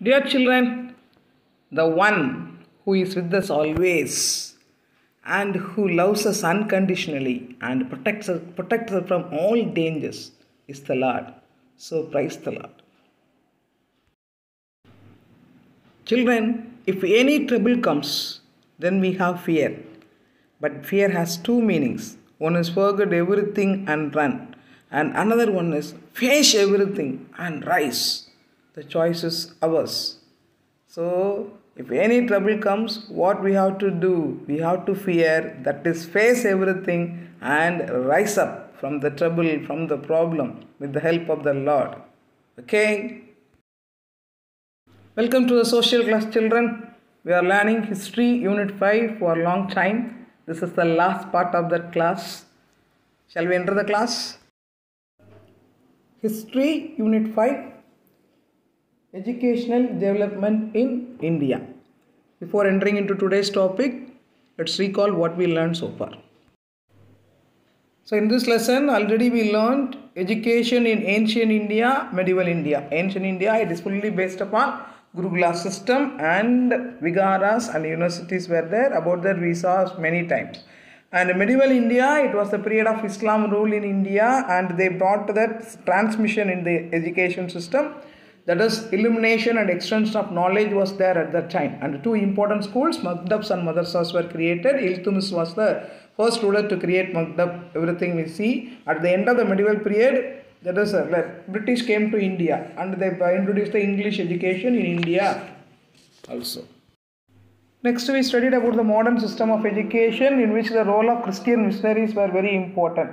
Dear children, the one who is with us always and who loves us unconditionally and protects us from all dangers is the Lord. So praise the Lord. Children, if any trouble comes, then we have fear. But fear has two meanings. One is forget everything and run, and another one is face everything and rise. The choice is ours. So, if any trouble comes, what we have to do? We have to fear, that is, face everything and rise up from the trouble, from the problem with the help of the Lord. Okay? Welcome to the social class, children. We are learning history unit 5 for a long time. This is the last part of that class. Shall we enter the class? History unit 5, Educational Development in India. Before entering into today's topic, let's recall what we learned so far. So in this lesson, already we learned education in ancient India, medieval India. Ancient India, it is fully based upon Gurukula system, and Viharas and universities were there. About that we saw many times. And medieval India, it was the period of Islam rule in India, and they brought that transmission in the education system. That is, illumination and extension of knowledge was there at that time. And two important schools, Maktabs and Madrasas, were created. Iltutmish was the first ruler to create Maktab, everything we see. At the end of the medieval period, that is, British came to India and they introduced the English education in India also. Next, we studied about the modern system of education, in which the role of Christian missionaries were very important.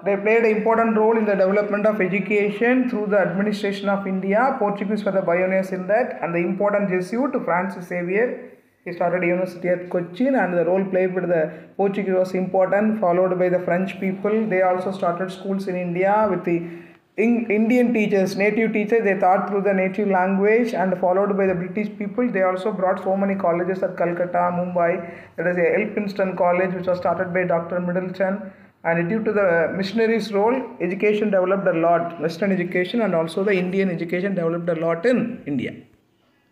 They played an important role in the development of education through the administration of India. Portuguese were the pioneers in that, and the important Jesuit Francis Xavier, he started a university at Cochin, and the role played by the Portuguese was important, followed by the French people. They also started schools in India with the Indian teachers, native teachers. They taught through the native language, and followed by the British people. They also brought so many colleges at Calcutta, Mumbai. There is a Elphinstone College which was started by Dr. Middleton. And due to the missionaries' role, education developed a lot, Western education and also the Indian education developed a lot in India.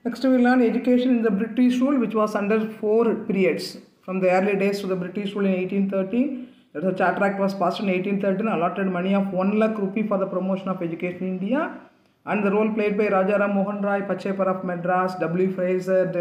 Next we learn education in the British rule, which was under 4 periods. From the early days to the British rule in 1813, the Charter Act was passed in 1813, allotted money of 1 lakh rupee for the promotion of education in India. And the role played by Raja Ram Mohan Rai, Pachepar of Madras, W. Fraser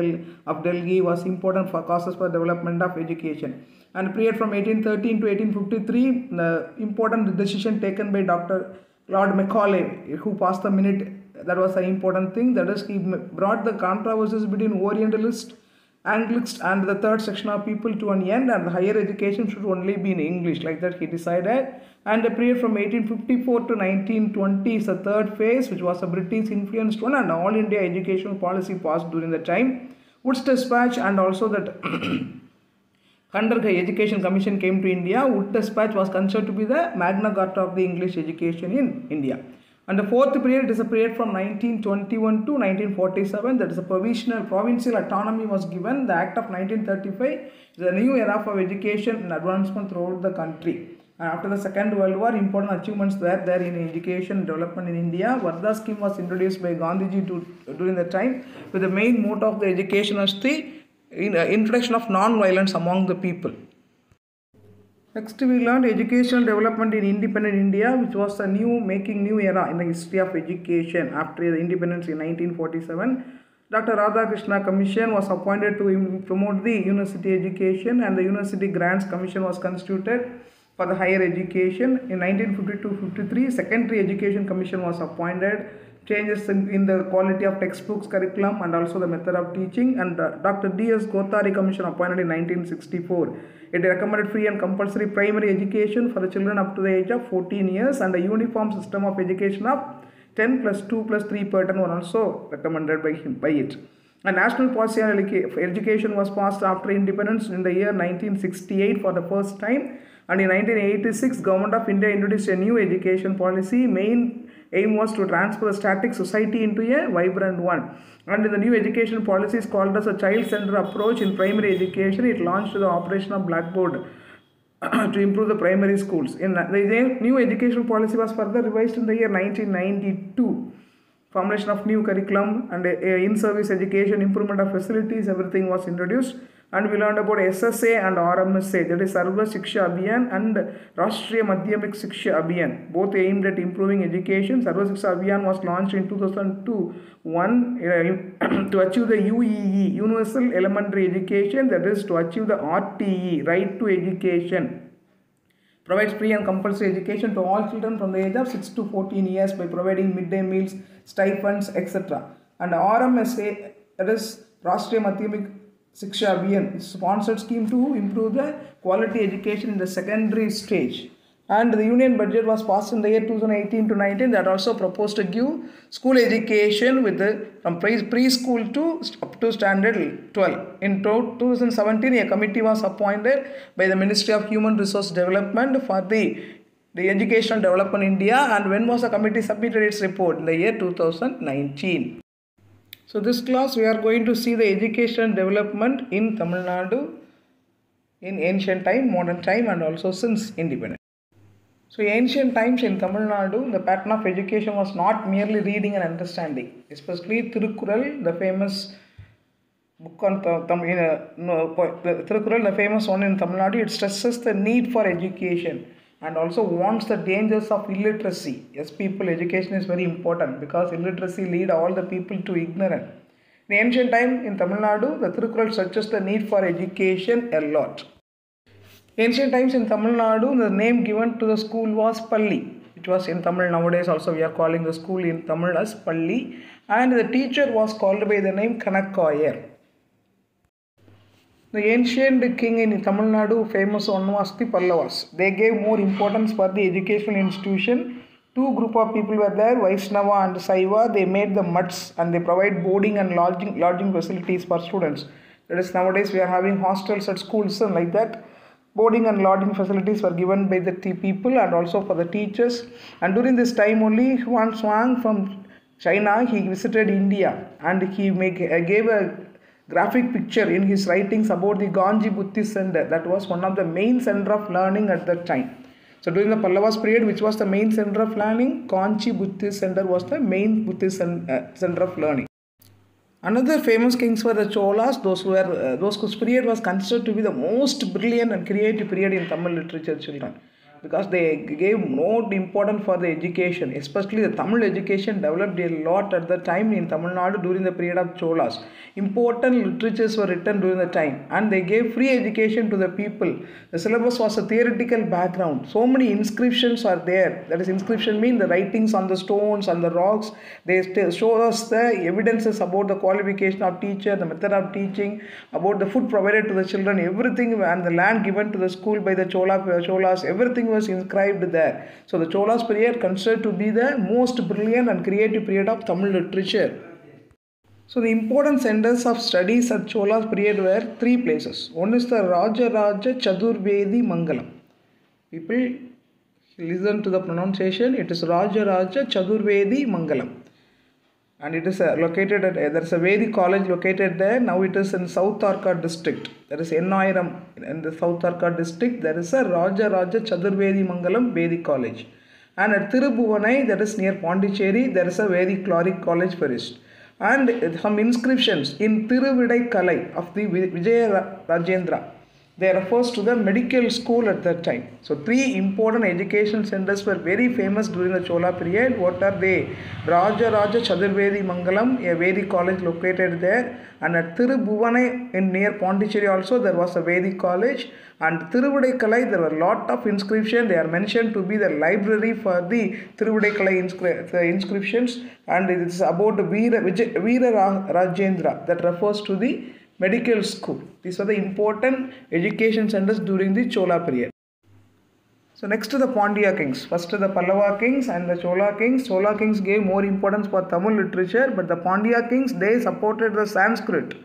of Delhi was important for causes for development of education. And period from 1813 to 1853, the important decision taken by Dr. Lord Macaulay, who passed the minute, that was an important thing. That is, he brought the controversies between Orientalist, Anglist and the third section of people to an end, and the higher education should only be in English. Like that he decided. And the period from 1854 to 1920 is the third phase, which was a British influenced one, and all India educational policy passed during the time. Wood's Dispatch and also that Khandarkar Education Commission came to India. Wood's Dispatch was considered to be the Magna Carta of the English education in India. And the fourth period is a period from 1921 to 1947. That is a provincial autonomy was given. The Act of 1935 is a new era for education and advancement throughout the country. And after the Second World War, important achievements were there in education development in India. Vardha scheme was introduced by Gandhiji during the time, with the main motto of the education as the introduction of non-violence among the people. Next we learned educational development in independent India, which was a making new era in the history of education after the independence in 1947. Dr. Radhakrishna Commission was appointed to promote the university education, and the University Grants Commission was constituted for the higher education. In 1952-53, Secondary Education Commission was appointed. Changes in the quality of textbooks, curriculum and also the method of teaching, and Dr. D.S. Kothari Commission appointed in 1964. It recommended free and compulsory primary education for the children up to the age of 14 years, and a uniform system of education of 10 plus 2 plus 3 pattern were also recommended by it. A national policy on education was passed after independence in the year 1968 for the first time, and in 1986 Government of India introduced a new education policy. Main aim was to transfer the static society into a vibrant one. And in the new education policy is called as a child-centered approach in primary education. It launched the operation of Blackboard to improve the primary schools. The new educational policy was further revised in the year 1992 formulation of new curriculum and in-service education, improvement of facilities, everything was introduced. And we learned about SSA and RMSA, that is Sarva Shiksha Abhiyan and Rashtriya Madhyamik Shiksha Abhiyan, both aimed at improving education. Sarva Shiksha Abhiyan was launched in 2002-1 to achieve the UEE, Universal Elementary Education, that is to achieve the RTE, Right to Education. Provides free and compulsory education to all children from the age of 6 to 14 years by providing midday meals, stipends, etc. And RMSA, that is Rashtriya Madhyamik Shiksha Abhiyan, is a sponsored scheme to improve the quality education in the secondary stage. And the union budget was passed in the year 2018 to 19, that also proposed to give school education with from preschool to up to standard 12. In 2017, a committee was appointed by the Ministry of Human Resource Development for the educational development in India. And when was the committee submitted its report? In the year 2019. So this class we are going to see the education development in Tamil Nadu in ancient time, modern time, and also since independence. So ancient times in Tamil Nadu, the pattern of education was not merely reading and understanding. Especially Thirukkural, the famous book on Thirukkural, the famous one in Tamil Nadu, it stresses the need for education and also warns the dangers of illiteracy. Yes, people, education is very important because illiteracy lead all the people to ignorance. In ancient time in Tamil Nadu, the Thirukkural stresses the need for education a lot. Ancient times in Tamil Nadu, the name given to the school was Palli. It was in Tamil nowadays also we are calling the school in Tamil as Palli. And the teacher was called by the name Kanakkoyar. The ancient king in Tamil Nadu, famous one was the Pallavas. They gave more importance for the educational institution. Two group of people were there, Vaishnava and Saiva. They made the mutts and they provide boarding and lodging facilities for students. That is, nowadays we are having hostels at schools and like that. Boarding and lodging facilities were given by the people and also for the teachers. And during this time only, Huan Shuang from China, he visited India and he gave a graphic picture in his writings about the Ganji Buddhist Center. That was one of the main center of learning at that time. So during the Pallavas period, which was the main center of learning, Ganji Buddhist Center was the main Buddhist center of learning. Another famous kings were the Cholas, those whose period was considered to be the most brilliant and creative period in Tamil literature, children, because they gave more importance for the education, especially the Tamil education developed a lot at the time in Tamil Nadu during the period of Cholas. Important literatures were written during the time and they gave free education to the people. The syllabus was a theoretical background. So many inscriptions are there. That is, inscription means the writings on the stones and the rocks. They show us the evidences about the qualification of teacher, the method of teaching, about the food provided to the children, everything, and the land given to the school by the Cholas, everything was inscribed there. So the Cholas period considered to be the most brilliant and creative period of Tamil literature. So the important centers of studies at Cholas period were three places. One is the Rajaraja Chadurvedi Mangalam. People listen to the pronunciation. It is Rajaraja Chadurvedi Mangalam. And it is located at, there is a Vedic college located there. Now it is in South Arcot district. There is Ennairam in the South Arcot district. There is a Rajaraja Chadurvedi Mangalam Vedic college. And at Tirubhuvanai, that is near Pondicherry, there is a Vedic Cleric college first. And some inscriptions in Tiruvidai Kalai of the Vijaya Rajendra. They refers to the medical school at that time. So three important education centers were very famous during the Chola period. What are they? Rajaraja Chadurvedi Mangalam, a Vedic college located there. And at Tirubhuvanai in near Pondicherry also there was a Vedic college. And Tiruvidai Kalai, there were a lot of inscriptions. They are mentioned to be the library for the Tiruvidai Kalai inscriptions. And it is about Veera Rajendra, that refers to the medical school. These are the important education centers during the Chola period. So next to the Pandya kings, first the Pallava kings and the Chola kings. Chola kings gave more importance for Tamil literature, but the Pandya kings, they supported the Sanskrit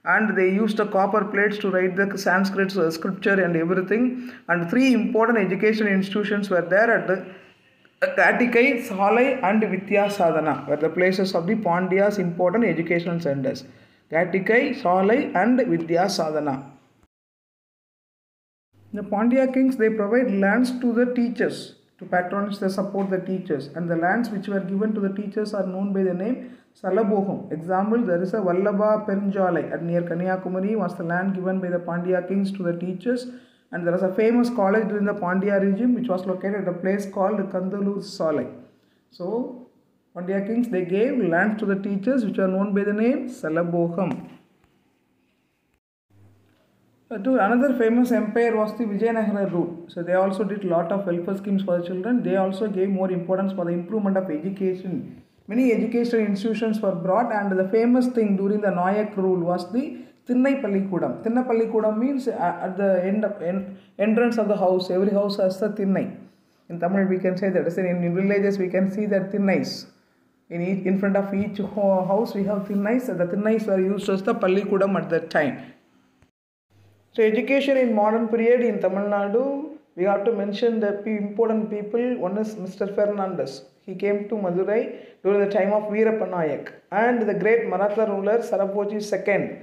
and they used the copper plates to write the Sanskrit scripture and everything. And three important education institutions were there at the Katikai, Salai and Vidyasadhana were the places of the Pandya's important educational centers. Katikai, Salai and Vidyasadhana. The Pandya kings, they provide lands to the teachers To patronage, they support the teachers. And the lands which were given to the teachers are known by the name Salaboham. Example, there is a Vallabha Perinjalai at near Kanyakumari was the land given by the Pandya kings to the teachers. And there is a famous college during the Pandya regime which was located at a place called Kandalur Salai. So, Pandya kings, they gave lands to the teachers which are known by the name Salaboham. Another famous empire was the Vijayanagara rule. So they also did lot of welfare schemes for the children. They also gave more importance for the improvement of education. Many educational institutions were brought, and the famous thing during the Nayak rule was the Thinnai Pallikudam. Thinnai Pallikudam means at the entrance of the house, every house has a Thinnai. In Tamil we can say that. In villages we can see that Thinnais. In front of each house we have Thinnais. The Thinnais were used as the Pallikudam at that time. So education in modern period in Tamil Nadu, we have to mention the important people. One is Mr. Fernandez. He came to Madurai during the time of Veerappa Nayak. And the great Maratha ruler Sarabhoji II.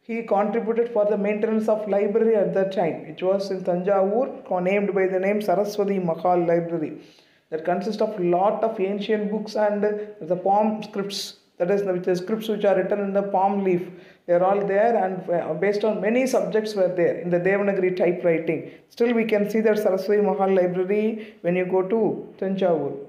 He contributed for the maintenance of library at that time. It was in Tanjavur, named by the name Saraswati Mahal Library. That consists of lot of ancient books and the palm scripts. That is, the scripts which are written in the palm leaf. They are all there, and based on many subjects were there in the Devanagari typewriting. Still we can see that Saraswati Mahal Library when you go to Tanjavur.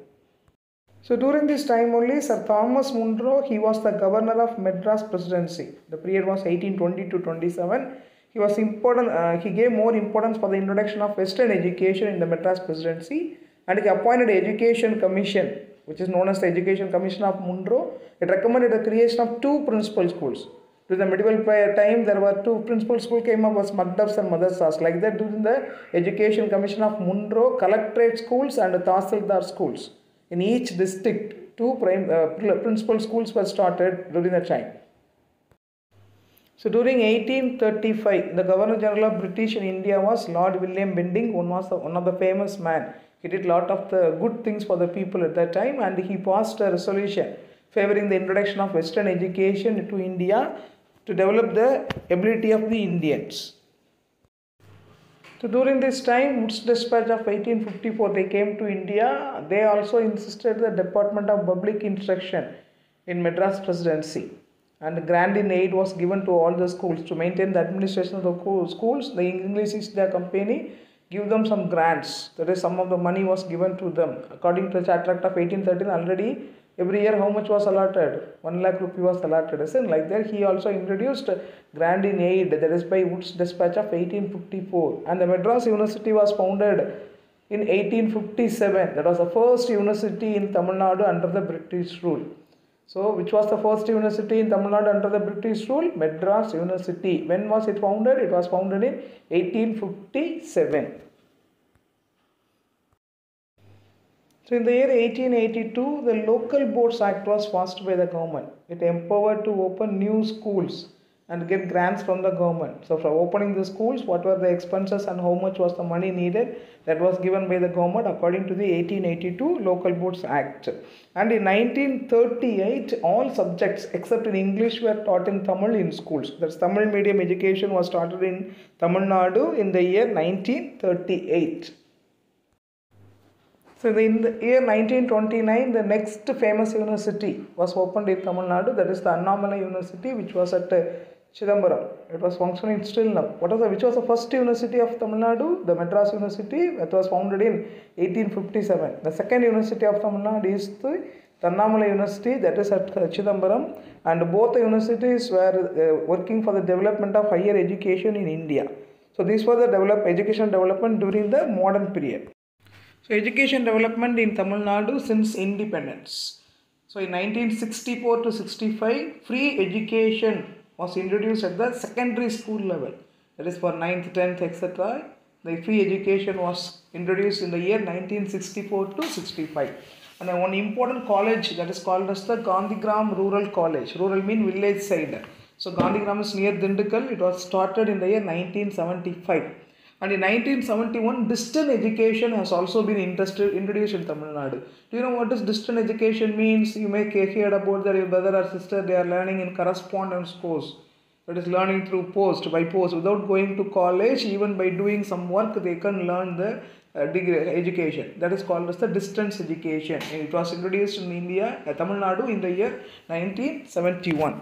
So during this time only, Sir Thomas Munro, he was the governor of Madras Presidency. The period was 1820 to 27. He was important. He gave more importance for the introduction of Western education in the Madras Presidency, and he appointed an education commission, which is known as the Education Commission of Munro. It recommended the creation of 2 principal schools. During the medieval time, there were 2 principal schools came up as Madhavs and Madrasas. Like that, during the Education Commission of Munro, collectorate schools and Tahsildar schools. In each district, 2 principal schools were started during that time. So during 1835, the Governor General of British in India was Lord William Bentinck, one of the famous man. He did lot of the good things for the people at that time, and he passed a resolution favoring the introduction of Western education to India to develop the ability of the Indians. So during this time, Wood's Dispatch of 1854, they came to India. They also insisted the Department of Public Instruction in Madras Presidency. And grant in aid was given to all the schools to maintain the administration of the schools. The English East India Company give them some grants. That is, some of the money was given to them. According to the Charter Act of 1813, already every year how much was allotted? 1 lakh rupee was allotted. And like that, he also introduced grant in aid, that is by Wood's Dispatch of 1854. And the Madras University was founded in 1857. That was the first university in Tamil Nadu under the British rule. So, which was the first university in Tamil Nadu under the British rule? Madras University. When was it founded? It was founded in 1857. So, in the year 1882, the Local Boards Act was passed by the government. It empowered to open new schools and get grants from the government. So, for opening the schools, what were the expenses and how much was the money needed? That was given by the government according to the 1882 Local Boards Act. And in 1938, all subjects except in English were taught in Tamil in schools. That's Tamil medium education was started in Tamil Nadu in the year 1938. So in the year 1929, the next famous university was opened in Tamil Nadu. That is the Annamalai University, which was at Chidambaram. It was functioning still now. Which was the first university of Tamil Nadu? The Madras University, that was founded in 1857. The second university of Tamil Nadu is the Annamalai University, that is at Chidambaram. And both the universities were working for the development of higher education in India. So these were the education development during the modern period. So education development in Tamil Nadu since independence. So in 1964 to 65, free education was introduced at the secondary school level. That is for 9th, 10th, etc. The free education was introduced in the year 1964 to 65. And one important college that is called as the Gandhigram Rural College. Rural mean village side. So Gandhigram is near Dindigul. It was started in the year 1975. And in 1971, distant education has also been introduced in Tamil Nadu. Do you know what does distant education means? You may hear about that your brother or sister, they are learning in correspondence course. That is learning through post, by post, without going to college. Even by doing some work they can learn the degree education. That is called as the distance education. It was introduced in India, Tamil Nadu, in the year 1971.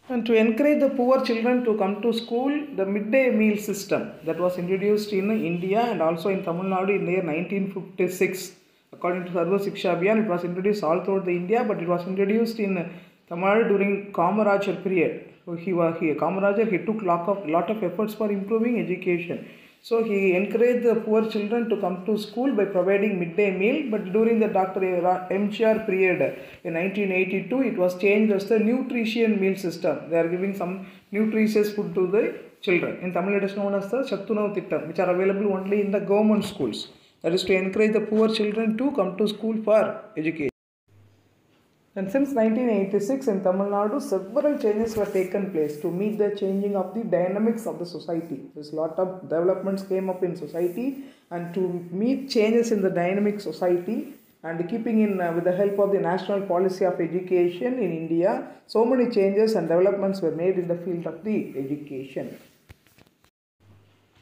And to encourage the poor children to come to school, the midday meal system that was introduced in India and also in Tamil Nadu in the year 1956. According to Sarva Shiksha Abhiyan, it was introduced all throughout the India, but it was introduced in Tamil Nadu during Kamarajar period. So Kamarajar, he took lot of efforts for improving education. So he encouraged the poor children to come to school by providing midday meal. But during the Dr. MGR period in 1982, it was changed as the nutrition meal system. They are giving some nutritious food to the children. In Tamil, it is known as the Chattunavu Thittam, which are available only in the government schools. That is to encourage the poor children to come to school for education. And since 1986 in Tamil Nadu, several changes were taken place to meet the changing of the dynamics of the society. There's a lot of developments came up in society, and to meet changes in the dynamic society and keeping in with the help of the national policy of education in India, so many changes and developments were made in the field of the education.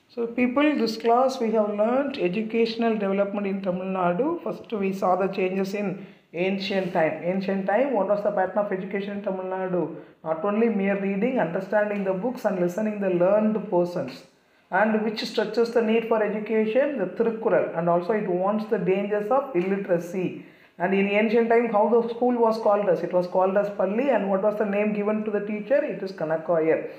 So people, this class we have learnt educational development in Tamil Nadu. First we saw the changes in ancient time. Ancient time, what was the pattern of education in Tamil Nadu? Not only mere reading, understanding the books and listening the learned persons. And which stretches the need for education? The Tirukkural. And also it warns the dangers of illiteracy. And in ancient time, how the school was called as? It was called as Palli, and what was the name given to the teacher? It is Kanakayar.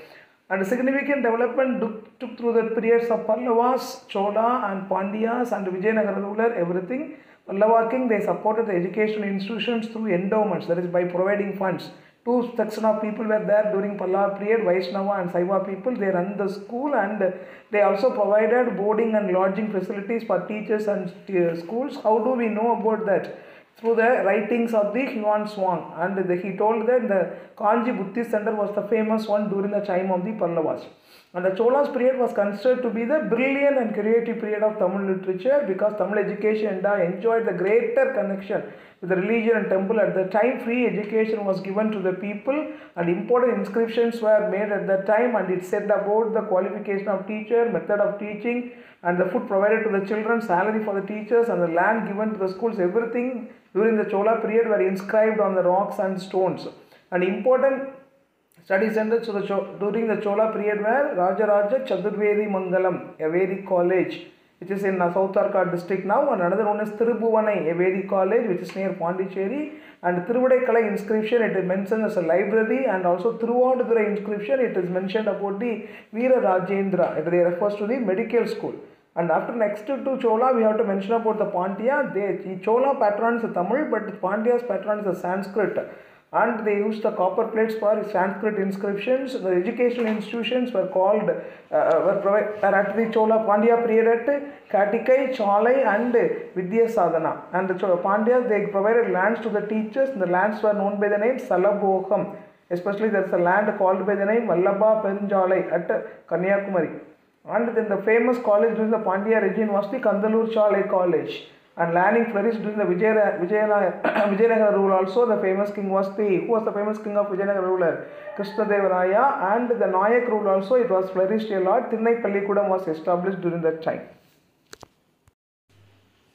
And significant development took through the periods of Pallavas, Chola and Pandyas and Vijayanagara ruler, everything. Pallava king, they supported the educational institutions through endowments, that is by providing funds. Two sections of people were there during Pallava period, Vaishnava and Saiva people. They run the school, and they also provided boarding and lodging facilities for teachers and schools. How do we know about that? Through the writings of the Huan Swan, and he told that the Kanji Buddhist Center was the famous one during the time of the Pallavas. And the Cholas period was considered to be the brilliant and creative period of Tamil literature, because Tamil education enjoyed the greater connection with the religion and temple. At the time, free education was given to the people, and important inscriptions were made at that time, and it said about the qualification of teacher, method of teaching, and the food provided to the children, salary for the teachers, and the land given to the schools. Everything during the Chola period were inscribed on the rocks and stones. And important study centers during the Chola period were Rajaraja Chadurvedi Mangalam, a Vedic college, which is in South Arcot district now, and another one is Tirubhuvanai, a Vedic college, which is near Pondicherry, and Thiruvidaikalai inscription, it is mentioned as a library, and also Thiruvadurai inscription, it is mentioned about the Veera Rajendra, it refers to the medical school. And after next to Chola, we have to mention about the Pandya. The Chola pattern is Tamil, but Pandya's pattern is the Sanskrit. And they used the copper plates for Sanskrit inscriptions. The educational institutions were called, were at the Chola Pandya period at Katikai, Cholai and Vidya Sadhana. And the Pandyas, they provided lands to the teachers. The lands were known by the name Salabhokam. Especially there is a land called by the name Vallabha Perinjalai at Kanyakumari. And then the famous college during the Pandya regime was the Kandalur Cholai College. And learning flourished during the Vijayanagara rule also. The famous king was who was the famous king of Vijayanagara ruler? Krishnadevaraya. And the Nayak rule also, it was flourished a lot. Thinnai Pallikudam was established during that time.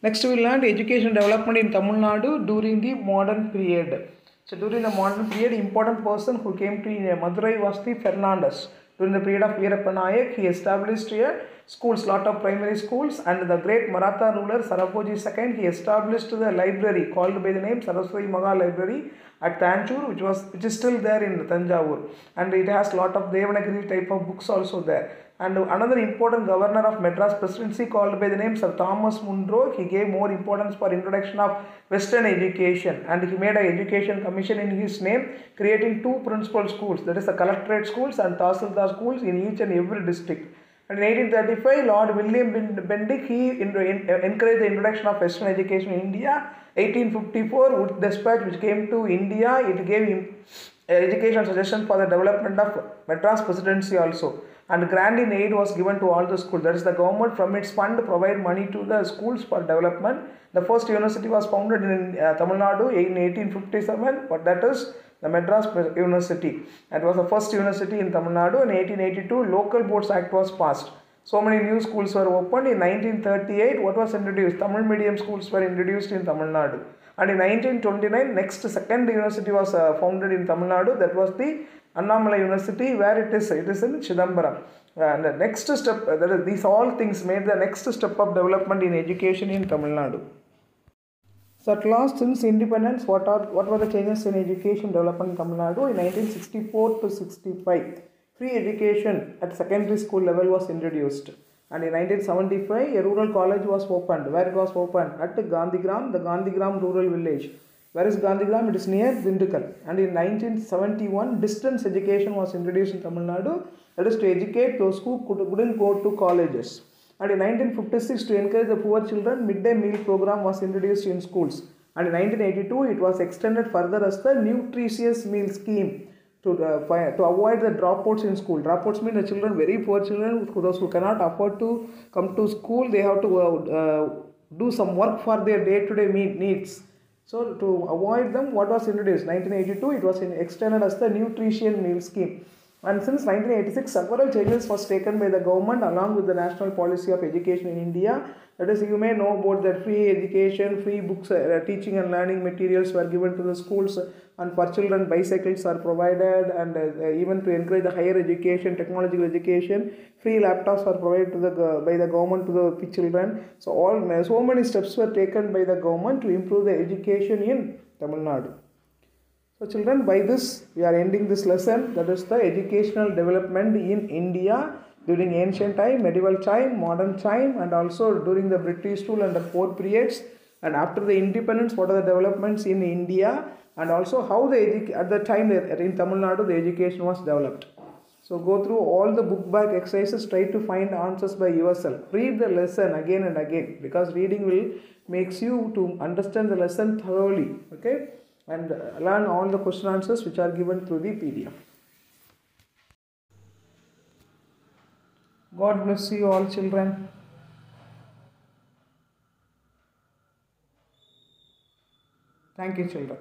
Next we learned education development in Tamil Nadu during the modern period. So during the modern period, important person who came to Madurai was the Fernandez. During the period of Veerappa Nayak, he established here schools, lot of primary schools, and the great Maratha ruler Sarabhoji II, he established the library called by the name Saraswati Maha Library at Tanjore, which is still there in Tanjavur, and it has lot of Devanagari type of books also there. And another important governor of Madras Presidency called by the name Sir Thomas Munro, he gave more importance for introduction of Western education, and he made an education commission in his name, creating two principal schools, that is the collectorate schools and Tahsildar schools in each and every district. And in 1835, Lord William Bentinck, he encouraged the introduction of Western education in India. 1854, Wood Dispatch, which came to India, it gave him educational suggestion for the development of Madras Presidency also. And grant in aid was given to all the schools. That is, the government from its fund provide money to the schools for development. The first university was founded in Tamil Nadu in 1857, but that is the Madras University. That was the first university in Tamil Nadu. In 1882, Local Boards Act was passed. So many new schools were opened. In 1938, what was introduced? Tamil medium schools were introduced in Tamil Nadu. And in 1929, next second university was founded in Tamil Nadu. That was the Annamalai University, where it is in Chidambaram. And the next step, that is, these all things made the next step of development in education in Tamil Nadu. So at last, since independence, what were the changes in education development in Tamil Nadu? In 1964 to 65, free education at secondary school level was introduced. And in 1975, a rural college was opened. Where it was opened? At Gandhigram, the Gandhigram rural village. Where is Gandhigram? It is near Dindigul. And in 1971, distance education was introduced in Tamil Nadu. That is to educate those who couldn't go to colleges. And in 1956, to encourage the poor children, midday meal program was introduced in schools. And in 1982, it was extended further as the nutritious meal scheme to avoid the dropouts in school. Dropouts mean the children, very poor children, those who cannot afford to come to school, they have to do some work for their day-to-day needs. So to avoid them, what was introduced? 1982, it was extended as the nutrition meal scheme. And since 1986, several changes was taken by the government along with the national policy of education in India. That is, you may know about that free education, free books, teaching and learning materials were given to the schools, and for children bicycles are provided, and even to encourage the higher education, technological education, free laptops are provided by the government to the children. So so many steps were taken by the government to improve the education in Tamil Nadu. So children, by this we are ending this lesson, that is the educational development in India during ancient time, medieval time, modern time, and also during the British rule and the 4 periods, and after the independence, what are the developments in India, and also how at the time in Tamil Nadu the education was developed. So go through all the book back exercises, try to find answers by yourself. Read the lesson again and again, because reading will makes you to understand the lesson thoroughly. Okay? And learn all the question answers which are given through the PDF. God bless you all, children. Thank you, children.